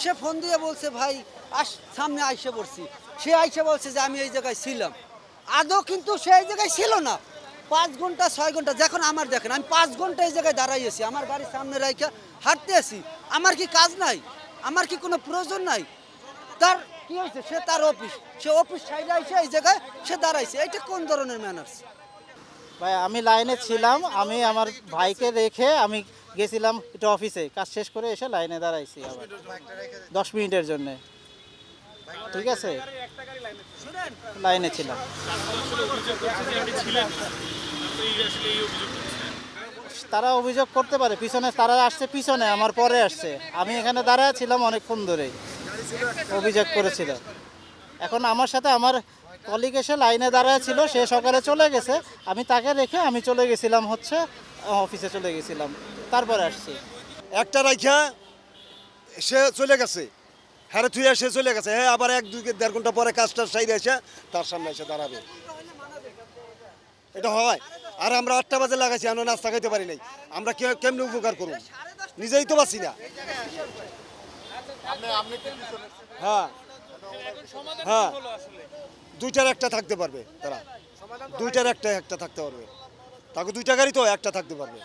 সে phone দিয়ে বলছে ভাই সামনে আইসে পড়ছি। সে আইসে বলছে যে আমি এই জায়গায় ছিলাম, আদৌ কিন্তু সে এই জায়গায় ছিল না। 5 ঘন্টা 6 ঘন্টা যখন আমার দেখেন আমি 5 ঘন্টা এই জায়গায় দাঁড়াইয়েছি, আমার গাড়ির সামনে রাইখা হাঁটতে আছি। আমার কি কাজ নাই? আমার কি কোনো প্রয়োজন নাই? তার কি হয়েছে? সে তার অফিস, সে অফিস সাইডে আইসে এই জায়গায় সে দাঁড়াইছে। এটা কোন ধরনের ম্যানার্স? ভাই আমি লাইনে ছিলাম, আমি আমার ভাইকে রেখে আমি গেছিলাম একটু অফিসে, কাজ শেষ করে এসে লাইনে দাঁড়াইছি আবার 10 মিনিটের জন্য। ঠিক আছে, লাইনে ছিলাম। তারা অভিযোগ করতে পারে, পিছনে তারা আসছে, পিছনে আমার পরে আসছে, আমি এখানে দাঁড়ায় ছিলাম অনেকক্ষণ ধরেই, অভিযোগ করেছিল। এখন আমার সাথে আমার কলিগ এসে লাইনে দাঁড়ায় ছিল, সে সকালে চলে গেছে, আমি তাকে রেখে আমি চলে গেছিলাম হচ্ছে অফিসে চলে গেছিলাম, তারপরে আসছি। একটা রাইখা সে চলে গেছে, হ্যাঁ থুইয়া সে চলে গেছে, হ্যাঁ আবার 1-2-1.5 ঘন্টা পরে কাজটার সাইডে এসে তার সামনে এসে দাঁড়াবে। এটা হয়। আর আমরা 8টা বাজে লাগাইছি, আমরা নাস্তা খাইতে পারি নাই। আমরা কেমনি উপকার করব? নিজেই তো পাচ্ছি না। হ্যাঁ হ্যাঁ, দুইটার একটা থাকতে পারবে তারা, দুইটার একটা থাকতে পারবে, তাকে 2টা গাড়ি তো একটা থাকতে পারবে।